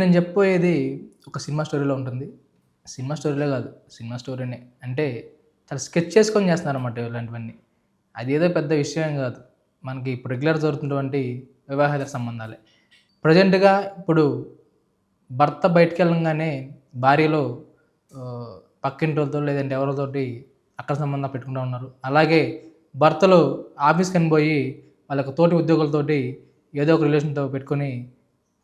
నేను చెప్పబోయేది ఒక సినిమా స్టోరీలో ఉంటుంది. సినిమా స్టోరీలో కాదు, సినిమా స్టోరీనే. అంటే చాలా స్కెచ్ చేసుకొని చేస్తున్నారన్నమాట ఇలాంటివన్నీ. అదేదో పెద్ద విషయం ఏం కాదు. మనకి ఇప్పుడు రెగ్యులర్ జరుగుతున్నటువంటి వివాహేతర సంబంధాలే. ప్రెజెంట్‌గా ఇప్పుడు భర్త బయటికెళ్ళంగానే భార్యలో పక్కింటోళ్ళతో లేదంటే ఎవరితోటి అక్రమ సంబంధాలు పెట్టుకుంటా ఉన్నారు. అలాగే భర్తలు ఆఫీస్‌కని పోయి వాళ్ళకి తోటి ఉద్యోగులతోటి ఏదో ఒక రిలేషన్‌తో పెట్టుకొని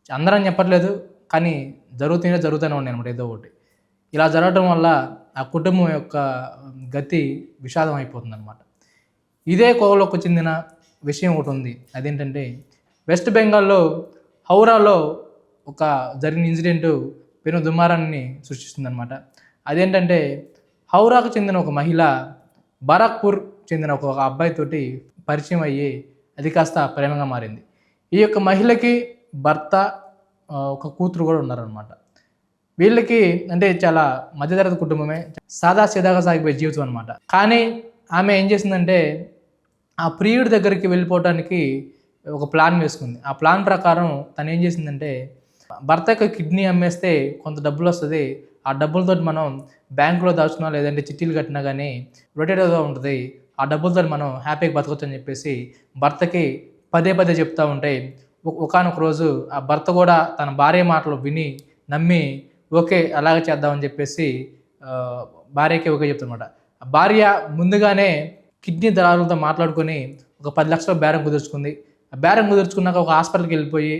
అందరని చెప్పట్లేదు. కానీ జరుగుతూనే ఉన్నాయన్నమాట ఏదో ఒకటి. ఇలా జరగటం వల్ల ఆ కుటుంబం యొక్క గతి విషాదం అయిపోతుందన్నమాట. ఇదే కోవలోకి చెందిన విషయం ఒకటుంది. అదేంటంటే వెస్ట్ బెంగాల్‌లో హౌరాలో ఒక జరిగిన ఇన్సిడెంటు పెను దుమారాన్ని సృష్టిస్తుందన్నమాట. అదేంటంటే హౌరాకు చెందిన ఒక మహిళ బారాక్పూర్ చెందిన ఒక అబ్బాయితోటి పరిచయం అయ్యి అది కాస్త ప్రేమగా మారింది. ఈ యొక్క మహిళకి భర్త, ఒక కూతురు కూడా ఉన్నారనమాట. వీళ్ళకి అంటే చాలా మధ్యతరగతి కుటుంబమే. సాదాసీదాగా సాగిపోయే జీవితం అనమాట. కానీ ఆమె ఏం చేసిందంటే ఆ ప్రియుడి దగ్గరికి వెళ్ళిపోవటానికి ఒక ప్లాన్ వేసుకుంది. ఆ ప్లాన్ ప్రకారం తను ఏం చేసిందంటే భర్త యొక్క కిడ్నీ అమ్మేస్తే కొంత డబ్బులు వస్తది. ఆ డబ్బులతోటి మనం బ్యాంకులో దాచుకున్నా లేదంటే చిట్టీలు కట్టినా కానీ రొటేట్‌గా ఉంటది. ఆ డబ్బులతోటి మనం హ్యాపీగా బతకొచ్చు అని చెప్పేసి భర్తకి పదే చెప్తా ఉంటే ఒకానొక రోజు ఆ భర్త కూడా తన భార్య మాటలు విని నమ్మి ఓకే అలాగే చేద్దామని చెప్పేసి భార్యకి ఓకే చెప్తానమాట. భార్య ముందుగానే కిడ్నీ దళారులతో మాట్లాడుకొని ఒక 10 లక్షల బేరం కుదుర్చుకుంది. ఆ బేరం కుదుర్చుకున్నాక ఒక హాస్పిటల్‌కి వెళ్ళిపోయి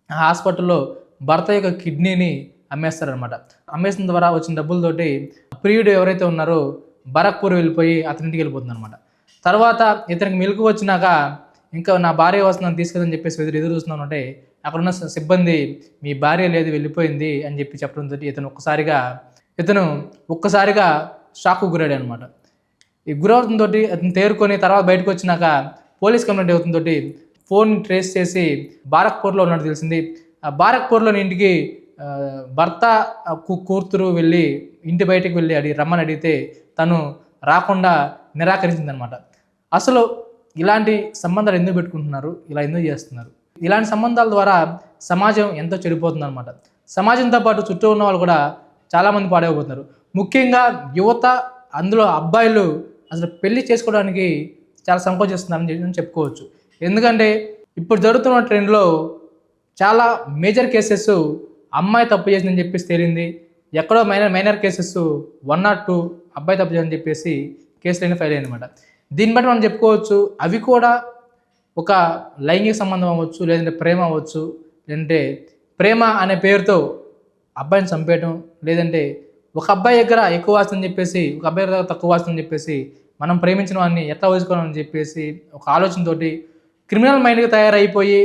ఆ హాస్పిటల్‌లో భర్త యొక్క కిడ్నీని అమ్మేస్తారనమాట. అమ్మేసిన ద్వారా వచ్చిన డబ్బులతోటి ప్రియుడు ఎవరైతే ఉన్నారో బరక్పూర్ వెళ్ళిపోయి అతని ఇంటికి వెళ్ళిపోతుందనమాట. తర్వాత ఇతనికి మెలుకు వచ్చినాక ఇంకా నా భార్య వస్తుందని తీసుకెళ్ళని చెప్పేసి ఎదురు చూస్తున్నానంటే అక్కడున్న సిబ్బంది మీ భార్య లేదు వెళ్ళిపోయింది అని చెప్పి చెప్పడంతో ఇతను ఒక్కసారిగా షాక్‌కు గురయ్యాడు అనమాట. ఈ గురవడంతో అతను తేరుకొని తర్వాత బయటకు వచ్చినాక పోలీస్ కంప్లైంట్ అవుతుందో ఫోన్ ట్రేస్ చేసి బారక్పూర్లో ఉన్నట్టు తెలిసింది. ఆ బారక్పూర్లోని ఇంటికి భర్త కూతురు వెళ్ళి ఇంటి బయటకు వెళ్ళి రమ్మని అడిగితే తను రాకుండా నిరాకరించిందనమాట. అసలు ఇలాంటి సంబంధాలు ఎందుకు పెట్టుకుంటున్నారు? ఇలా ఎందుకు చేస్తున్నారు? ఇలాంటి సంబంధాల ద్వారా సమాజం ఎంతో చెడిపోతుందన్నమాట. సమాజంతో పాటు చుట్టూ ఉన్న వాళ్ళు కూడా చాలామంది పాడైపోతున్నారు. ముఖ్యంగా యువత, అందులో అబ్బాయిలు అసలు పెళ్లి చేసుకోవడానికి చాలా సంకోచిస్తున్నారని చెప్పుకోవచ్చు. ఎందుకంటే ఇప్పుడు జరుగుతున్న ట్రెండ్లో చాలా మేజర్ కేసెస్ అమ్మాయి తప్పు చేసిందని చెప్పేసి తేలింది. ఎక్కడో మైనర్ కేసెస్ 1 or 2 అబ్బాయి తప్పు చేసిందని చెప్పేసి కేసులన్నీ ఫైల్ అయ్యాయి అనమాట. దీన్ని బట్టి మనం చెప్పుకోవచ్చు అవి కూడా ఒక లైంగిక సంబంధం అవ్వచ్చు, లేదంటే ప్రేమ అవ్వచ్చు, లేదంటే ప్రేమ అనే పేరుతో అబ్బాయిని చంపేయటం, లేదంటే ఒక అబ్బాయి దగ్గర ఎక్కువ ఆస్తుందని చెప్పేసి ఒక అబ్బాయి దగ్గర తక్కువ ఆస్తుందని చెప్పేసి మనం ప్రేమించిన వాడిని ఎట్లా వదులుకోవాలని చెప్పేసి ఒక ఆలోచనతోటి క్రిమినల్ మైండ్గా తయారైపోయి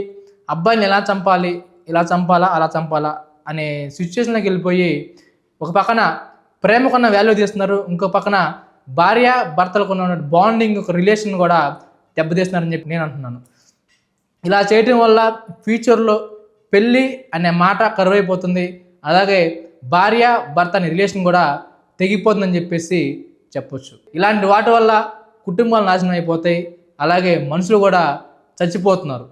అబ్బాయిని ఎలా చంపాలి, ఇలా చంపాలా అలా చంపాలా అనే సిచ్యువేషన్లోకి వెళ్ళిపోయి ఒక పక్కన ప్రేమకున్న వాల్యూ తీస్తున్నారు, ఇంకో పక్కన భార్య భర్తలకు ఉన్న బాండింగ్ ఒక రిలేషన్ కూడా దెబ్బతీస్తున్నారని చెప్పి నేను అంటున్నాను. ఇలా చేయటం వల్ల ఫ్యూచర్లో పెళ్ళి అనే మాట కరువైపోతుంది. అలాగే భార్య భర్త అనే రిలేషన్ కూడా తెగిపోతుందని చెప్పేసి చెప్పొచ్చు. ఇలాంటి వాటి వల్ల కుటుంబాలు నాశనం అయిపోతాయి. అలాగే మనుషులు కూడా చచ్చిపోతున్నారు.